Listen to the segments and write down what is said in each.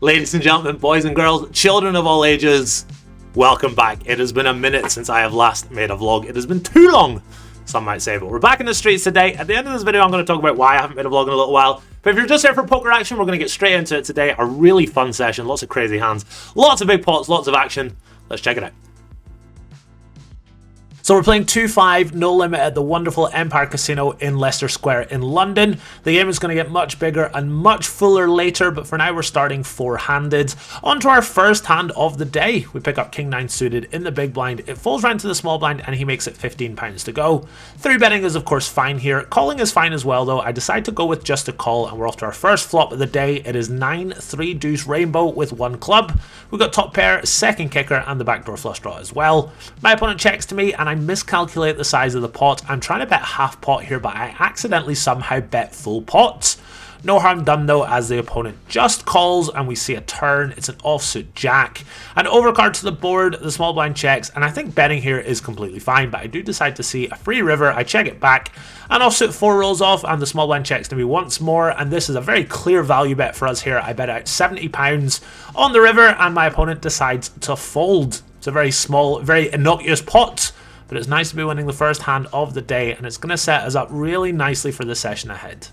Ladies and gentlemen, boys and girls, children of all ages, welcome back. It has been a minute since I have last made a vlog. It has been too long, some might say, but we're back in the streets today. At the end of this video, I'm going to talk about why I haven't made a vlog in a little while. But if you're just here for poker action, we're going to get straight into it today. A really fun session, lots of crazy hands, lots of big pots, lots of action. Let's check it out. So we're playing 2-5, no limit at the wonderful Empire Casino in Leicester Square in London. The game is going to get much bigger and much fuller later, but for now we're starting four-handed. On to our first hand of the day. We pick up King 9 suited in the big blind. It falls round to the small blind and he makes it £15 to go. 3-betting is of course fine here. Calling is fine as well though. I decide to go with just a call and we're off to our first flop of the day. It is 9-3 deuce rainbow with one club. We've got top pair, second kicker and the backdoor flush draw as well. My opponent checks to me and I miscalculate the size of the pot. I'm trying to bet half pot here, but I accidentally somehow bet full pot. No harm done though, as the opponent just calls and we see a turn. It's an offsuit jack. An overcard to the board, the small blind checks, and I think betting here is completely fine, but I do decide to see a free river. I check it back. An offsuit 4 rolls off and the small blind checks to me once more, and this is a very clear value bet for us here. I bet out £70 on the river and my opponent decides to fold. It's a very small, very innocuous pot, but it's nice to be winning the first hand of the day, and it's going to set us up really nicely for the session ahead.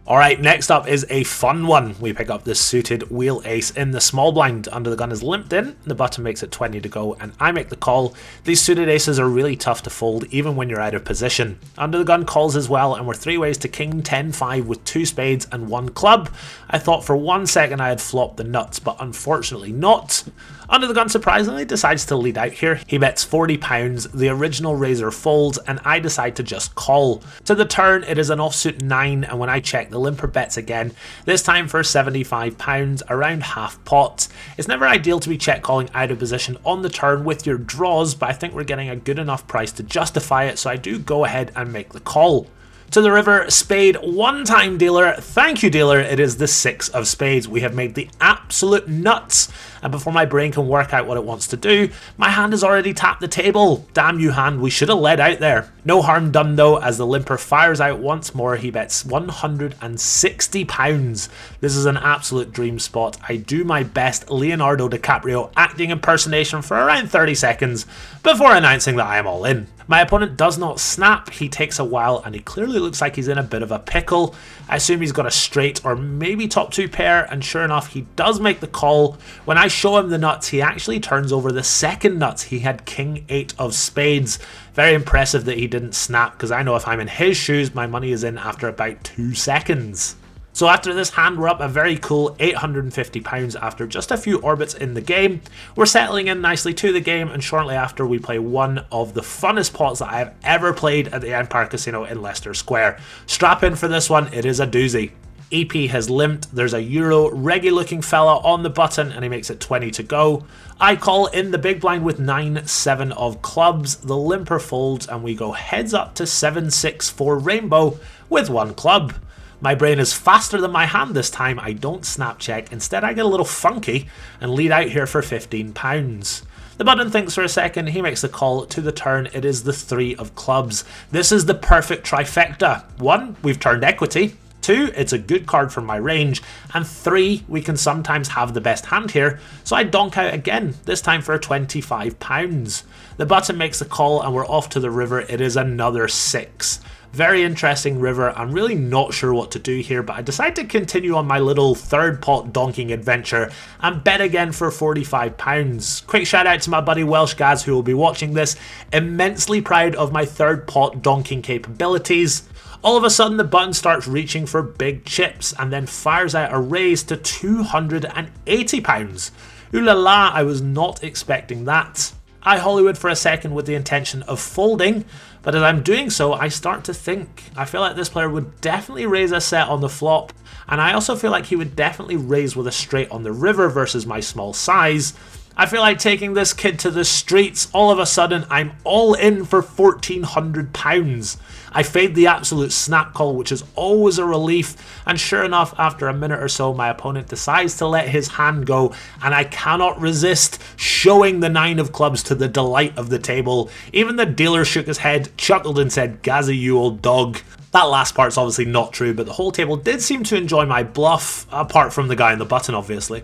Alright, next up is a fun one. We pick up this suited wheel ace in the small blind. Under the gun is limped in, the button makes it 20 to go, and I make the call. These suited aces are really tough to fold, even when you're out of position. Under the gun calls as well, and we're 3 ways to King 10-5 with 2 spades and 1 club. I thought for 1 second I had flopped the nuts, but unfortunately not. Under the gun surprisingly decides to lead out here. He bets £40, the original raiser folds, and I decide to just call. To the turn it is an offsuit 9, and when I check the limper bets again, this time for £75, around half pot. It's never ideal to be check calling out of position on the turn with your draws, but I think we're getting a good enough price to justify it, so I do go ahead and make the call. To the river, spade, one-time dealer. Thank you, dealer. It is the 6 of spades. We have made the absolute nuts. And before my brain can work out what it wants to do, my hand has already tapped the table. Damn you, hand. We should have led out there. No harm done, though, as the limper fires out once more. He bets £160. This is an absolute dream spot. I do my best Leonardo DiCaprio acting impersonation for around 30 seconds before announcing that I am all in. My opponent does not snap, he takes a while and he clearly looks like he's in a bit of a pickle. I assume he's got a straight or maybe top 2 pair, and sure enough he does make the call. When I show him the nuts, he actually turns over the second nuts. He had King 8 of spades. Very impressive that he didn't snap, because I know if I'm in his shoes my money is in after about 2 seconds. So after this hand, we're up a very cool £850 after just a few orbits in the game. We're settling in nicely to the game, and shortly after we play one of the funnest pots that I have ever played at the Empire Casino in Leicester Square. Strap in for this one, it is a doozy. EP has limped, there's a Euro reggae looking fella on the button and he makes it 20 to go. I call in the big blind with 9-7 of clubs, the limper folds and we go heads up to 7-6 for rainbow with 1 club. My brain is faster than my hand this time. I don't snap check, instead I get a little funky and lead out here for £15. The button thinks for a second, he makes the call. To the turn, it is the 3 of clubs. This is the perfect trifecta. 1, we've turned equity. 2, it's a good card for my range, and 3, we can sometimes have the best hand here, so I donk out again, this time for £25. The button makes the call and we're off to the river. It is another 6. Very interesting river. I'm really not sure what to do here, but I decide to continue on my little third pot donking adventure and bet again for £45. Quick shout out to my buddy Welsh Gaz who will be watching this. Immensely proud of my third pot donking capabilities. All of a sudden the button starts reaching for big chips and then fires out a raise to £280. Ooh la la, I was not expecting that. I Hollywood for a second with the intention of folding, but as I'm doing so, I start to think. I feel like this player would definitely raise a set on the flop, and I also feel like he would definitely raise with a straight on the river versus my small size. I feel like taking this kid to the streets. All of a sudden, I'm all in for £1,400. I fade the absolute snap call, which is always a relief, and sure enough, after a minute or so, my opponent decides to let his hand go, and I cannot resist showing the 9 of clubs to the delight of the table. Even the dealer shook his head, chuckled and said, "Gazzy, you old dog." That last part's obviously not true, but the whole table did seem to enjoy my bluff, apart from the guy in the button obviously.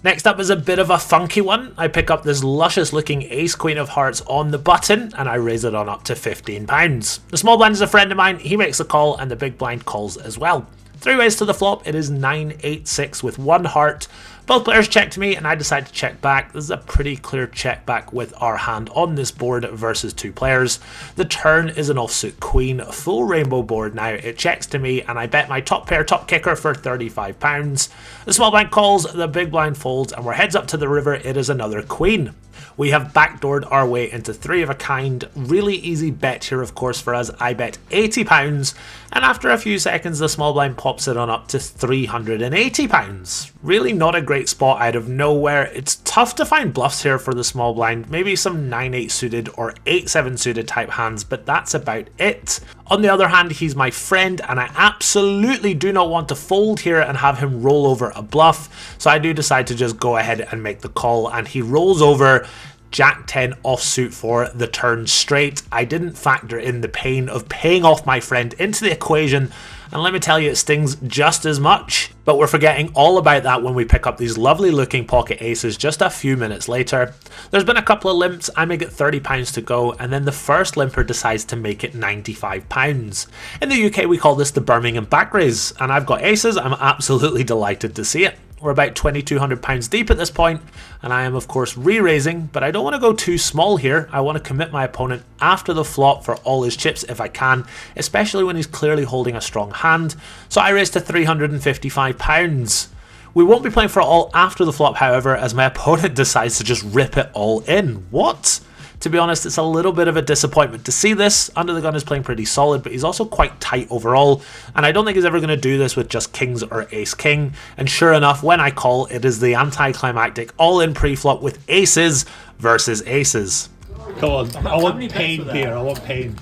Next up is a bit of a funky one. I pick up this luscious looking ace queen of hearts on the button and I raise it on up to £15. The small blind is a friend of mine, he makes the call and the big blind calls as well. 3 ways to the flop, it is 9-8-6 with 1 heart. Both players check to me and I decide to check back. This is a pretty clear check back with our hand on this board versus 2 players. The turn is an offsuit queen, full rainbow board now. It checks to me and I bet my top pair top kicker for £35. The small blind calls, the big blind folds and we're heads up to the river. It is another queen. We have backdoored our way into 3 of a kind. Really easy bet here of course for us. I bet £80 and after a few seconds the small blind pops it on up to £380. Really not a great spot out of nowhere. It's tough to find bluffs here for the small blind. Maybe some 9-8 suited or 8-7 suited type hands, but that's about it. On the other hand, he's my friend and I absolutely do not want to fold here and have him roll over a bluff. So I do decide to just go ahead and make the call and he rolls over Jack 10 offsuit for the turn straight. I didn't factor in the pain of paying off my friend into the equation, and let me tell you, it stings just as much. But we're forgetting all about that when we pick up these lovely looking pocket aces just a few minutes later. There's been a couple of limps, I make it £30 to go, and then the first limper decides to make it £95. In the UK we call this the Birmingham back raise, and I've got aces. I'm absolutely delighted to see it. We're about £2,200 deep at this point, and I am of course re-raising, but I don't want to go too small here. I want to commit my opponent after the flop for all his chips if I can, especially when he's clearly holding a strong hand. So I raise to £355. We won't be playing for it all after the flop however, as my opponent decides to just rip it all in. What? To be honest, it's a little bit of a disappointment to see this. Under the Gun is playing pretty solid, but he's also quite tight overall, and I don't think he's ever going to do this with just kings or ace-king. And sure enough, when I call, it is the anticlimactic all-in pre-flop with aces versus aces. Come on, I want pain here, I want pain.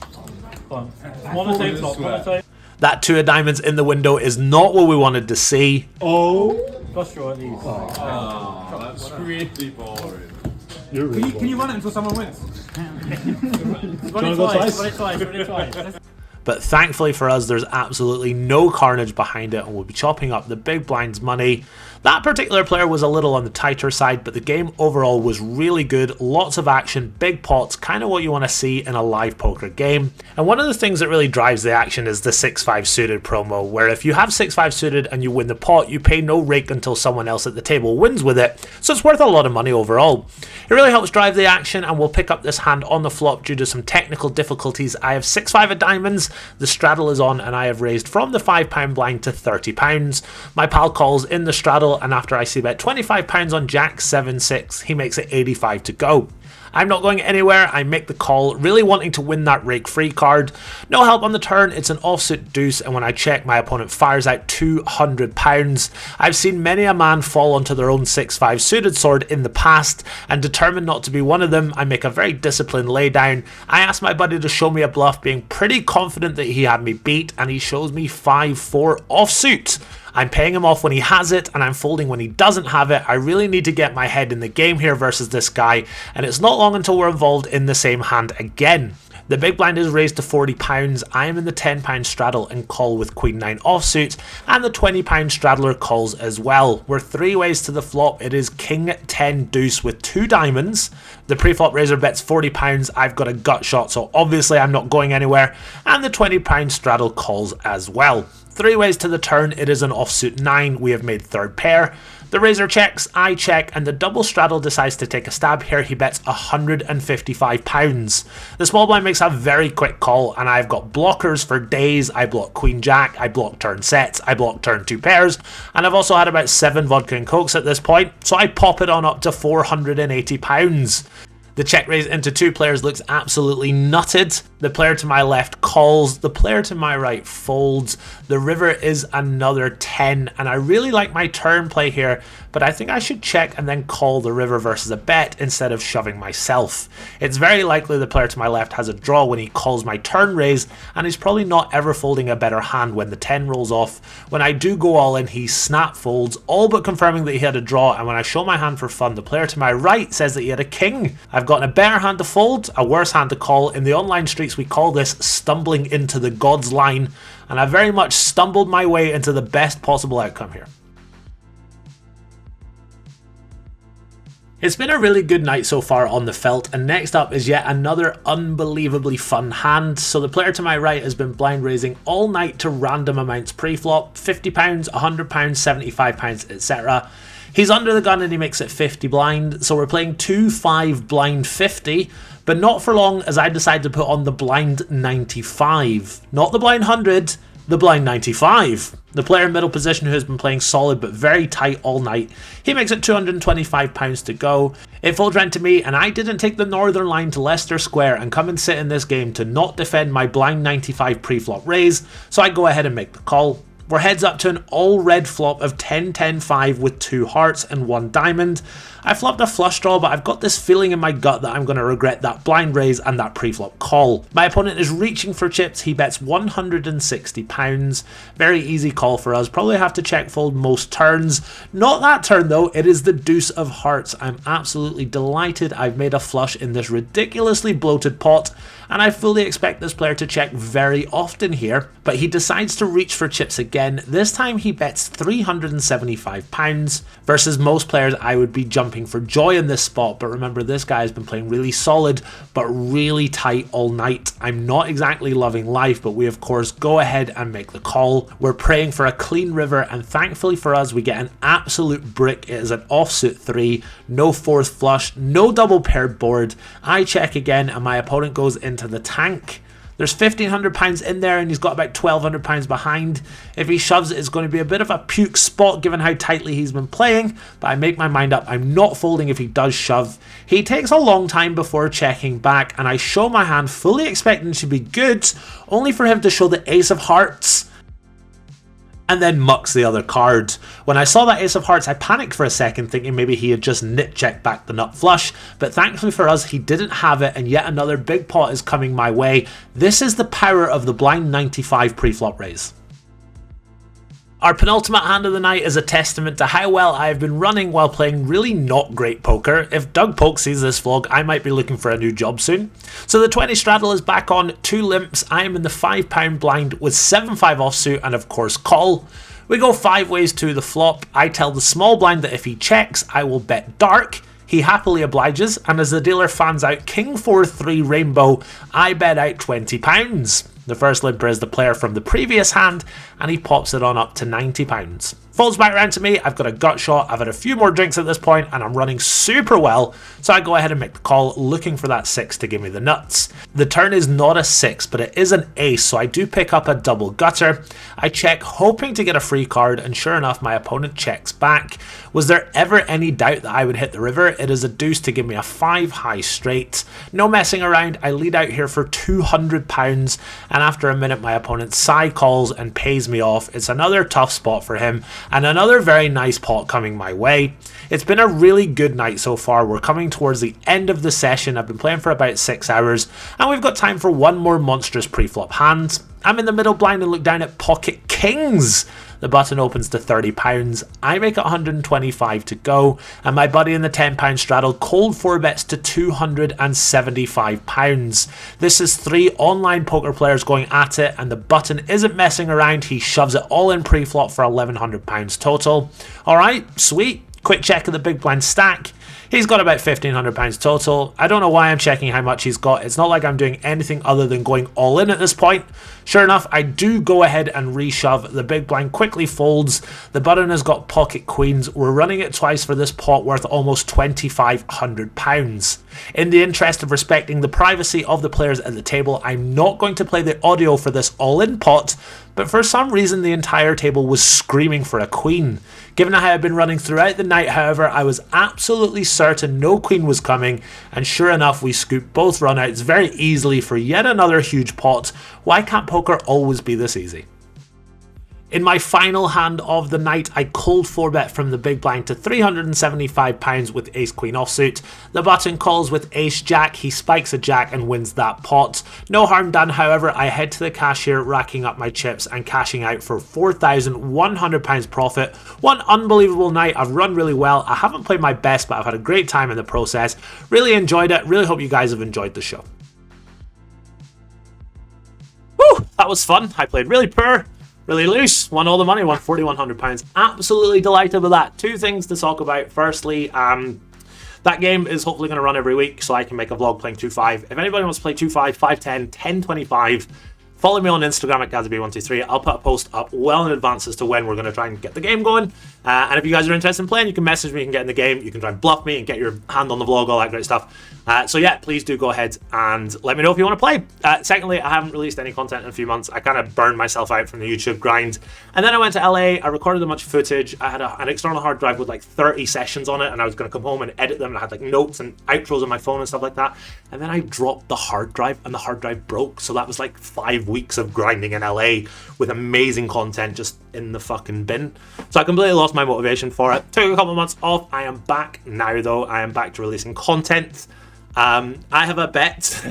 That 2 of diamonds in the window is not what we wanted to see. Oh, Just draw these. that's really boring. Can you run it until someone wins? Run it twice. But thankfully for us, there's absolutely no carnage behind it and we'll be chopping up the big blind's money. That particular player was a little on the tighter side, but the game overall was really good. Lots of action, big pots, kind of what you want to see in a live poker game. And one of the things that really drives the action is the 6-5 suited promo, where if you have 6-5 suited and you win the pot, you pay no rake until someone else at the table wins with it. So it's worth a lot of money overall. It really helps drive the action, and we'll pick up this hand on the flop due to some technical difficulties. I have 6-5 of diamonds, the straddle is on, and I have raised from the £5 blind to £30. My pal calls in the straddle, and after I see bet £25 on Jack 7-6, he makes it 85 to go. I'm not going anywhere, I make the call, really wanting to win that rake free card. No help on the turn, it's an offsuit deuce, and when I check, my opponent fires out £200. I've seen many a man fall onto their own 6-5 suited sword in the past, and determined not to be one of them, I make a very disciplined laydown. I ask my buddy to show me a bluff, being pretty confident that he had me beat, and he shows me 5-4 offsuit. I'm paying him off when he has it, and I'm folding when he doesn't have it. I really need to get my head in the game here versus this guy, and it's not long until we're involved in the same hand again. The big blind is raised to £40, I am in the £10 straddle and call with Queen 9 offsuit, and the £20 straddler calls as well. We're 3 ways to the flop, it is King 10 deuce with 2 diamonds. The pre-flop raiser bets £40, I've got a gut shot, so obviously I'm not going anywhere, and the £20 straddle calls as well. 3 ways to the turn, it is an offsuit 9, we have made third pair. The raiser checks, I check, and the double straddle decides to take a stab here. He bets £155. The small blind makes a very quick call, and I've got blockers for days. I block Queen Jack, I block turn sets, I block turn 2 pairs, and I've also had about 7 vodka and cokes at this point, so I pop it on up to £480. The check raise into 2 players looks absolutely nutted. The player to my left calls, the player to my right folds. The river is another 10, and I really like my turn play here, but I think I should check and then call the river versus a bet instead of shoving myself. It's very likely the player to my left has a draw when he calls my turn raise, and he's probably not ever folding a better hand when the 10 rolls off. When I do go all in, he snap folds, all but confirming that he had a draw, and when I show my hand for fun, the player to my right says that he had a king. I've gotten a better hand to fold, a worse hand to call. In the online streets we call this stumbling into the god's line, and I very much stumbled my way into the best possible outcome here. It's been a really good night so far on the felt, and next up is yet another unbelievably fun hand. So the player to my right has been blind raising all night to random amounts pre-flop, £50, £100, £75, etc. He's under the gun and he makes it 50 blind, so we're playing 2-5 blind 50, but not for long as I decide to put on the blind 95. Not the blind 100, the blind 95. The player in middle position who has been playing solid but very tight all night, he makes it £225 to go. It folds round to me and I didn't take the northern line to Leicester Square and come and sit in this game to not defend my blind 95 pre-flop raise, so I go ahead and make the call. We're heads up to an all red flop of 10-10-5 with 2 hearts and 1 diamond. I flopped a flush draw, but I've got this feeling in my gut that I'm going to regret that blind raise and that pre-flop call. My opponent is reaching for chips, he bets £160. Very easy call for us, probably have to check fold most turns. Not that turn though, it is the deuce of hearts. I'm absolutely delighted I've made a flush in this ridiculously bloated pot, and I fully expect this player to check very often here, but he decides to reach for chips again. This time he bets £375 versus most players I would be jumping for joy in this spot, but remember this guy has been playing really solid but really tight all night. I'm not exactly loving life, but we of course go ahead and make the call. We're praying for a clean river, and thankfully for us we get an absolute brick. It is an offsuit 3, no 4th flush, no double paired board. I check again and my opponent goes into the tank. There's £1,500 in there and he's got about £1,200 behind. If he shoves it, it's going to be a bit of a puke spot given how tightly he's been playing, but I make my mind up. I'm not folding if he does shove. He takes a long time before checking back, and I show my hand fully expecting it to be good, only for him to show the ace of hearts and then mucks the other card. When I saw that ace of hearts, I panicked for a second thinking maybe he had just nit checked back the nut flush, but thankfully for us he didn't have it, and yet another big pot is coming my way. This is the power of the blind 95 pre-flop raise. Our penultimate hand of the night is a testament to how well I have been running while playing really not great poker. If Doug Polk sees this vlog, I might be looking for a new job soon. So the 20 straddle is back on, 2 limps. I am in the £5 blind with 7-5 offsuit and of course call. We go 5 ways to the flop. I tell the small blind that if he checks, I will bet dark. He happily obliges, and as the dealer fans out King 4-3 rainbow, I bet out £20. The first limper is the player from the previous hand, and he pops it on up to £90. Folds back around to me, I've got a gut shot, I've had a few more drinks at this point, and I'm running super well, so I go ahead and make the call, looking for that 6 to give me the nuts. The turn is not a 6, but it is an ace, so I do pick up a double gutter. I check, hoping to get a free card, and sure enough, my opponent checks back. Was there ever any doubt that I would hit the river? It is a deuce to give me a 5 high straight. No messing around, I lead out here for £200, and after a minute my opponent side calls and pays me off. It's another tough spot for him, and another very nice pot coming my way. It's been a really good night so far. We're coming towards the end of the session. I've been playing for about 6 hours, and we've got time for one more monstrous pre-flop hand. I'm in the middle blind and look down at pocket kings. The button opens to £30. I make it £125 to go, and my buddy in the £10 straddle cold 4 bets to £275. This is 3 online poker players going at it, and the button isn't messing around. He shoves it all in pre-flop for £1,100 total. Alright, sweet. Quick check of the big blind stack. He's got about £1,500 total. I don't know why I'm checking how much he's got. It's not like I'm doing anything other than going all in at this point. Sure enough, I do go ahead and reshove. The big blind quickly folds. The button has got pocket queens. We're running it twice for this pot worth almost £2,500. In the interest of respecting the privacy of the players at the table, I'm not going to play the audio for this all-in pot, but for some reason the entire table was screaming for a queen. Given how I've been running throughout the night, however, I was absolutely certain no queen was coming, and sure enough we scoop both runouts very easily for yet another huge pot. Why can't poker always be this easy? In my final hand of the night, I cold 4-bet from the big blind to £375 with ace queen offsuit. The button calls with ace jack, he spikes a jack and wins that pot. No harm done, however, I head to the cashier, racking up my chips and cashing out for £4,100 profit. One unbelievable night. I've run really well. I haven't played my best, but I've had a great time in the process. Really enjoyed it. Really hope you guys have enjoyed the show. Woo, that was fun. I played really poor. Really loose, won all the money, won £4,100. Absolutely delighted with that. Two things to talk about. Firstly, that game is hopefully going to run every week, so I can make a vlog playing 2-5. If anybody wants to play 2-5, 5-10, 10-25, follow me on Instagram at GazzaB123. I'll put a post up well in advance as to when we're going to try and get the game going. And if you guys are interested in playing, you can message me, you can get in the game, you can try and bluff me and get your hand on the vlog, all that great stuff. So yeah, please do go ahead and let me know if you want to play. Secondly, I haven't released any content in a few months. I kind of burned myself out from the YouTube grind. And then I went to LA, I recorded a bunch of footage. I had an external hard drive with like 30 sessions on it, and I was going to come home and edit them, and I had like notes and outros on my phone and stuff like that. And then I dropped the hard drive, and the hard drive broke. So that was like 5 weeks of grinding in LA with amazing content just in the fucking bin. So I completely lost my motivation for it. Took a couple of months off. I am back now though. I am back to releasing content. I have a bet.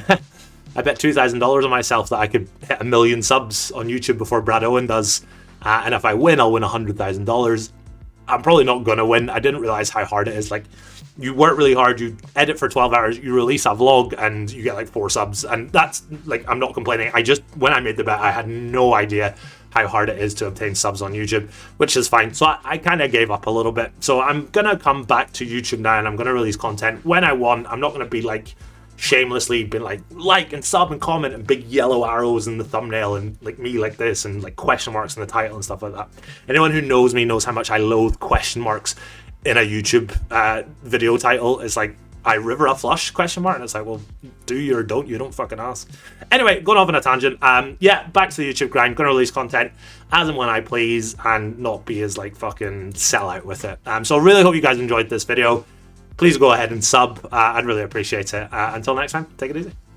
I bet $2,000 on myself that I could hit 1 million subs on YouTube before Brad Owen does. And if I win, I'll win $100,000. I'm probably not going to win. I didn't realize how hard it is. Like, you work really hard, you edit for 12 hours, you release a vlog, and you get like 4 subs. And that's, like, I'm not complaining. When I made the bet, I had no idea how hard it is to obtain subs on YouTube, which is fine. So I kind of gave up a little bit. So I'm going to come back to YouTube now, and I'm going to release content when I want. I'm not going to be like shamelessly being like and sub and comment and big yellow arrows in the thumbnail and like me like this and like question marks in the title and stuff like that. Anyone who knows me knows how much I loathe question marks in a YouTube video title. It's like, I river a flush question mark, and it's like, well, do you or don't you? Don't fucking ask. Anyway, going off on a tangent. Yeah, back to the YouTube grind. Gonna release content as and when I please, and not be as like fucking sell out with it. So I really hope you guys enjoyed this video. Please go ahead and sub. I'd really appreciate it. Until next time, take it easy.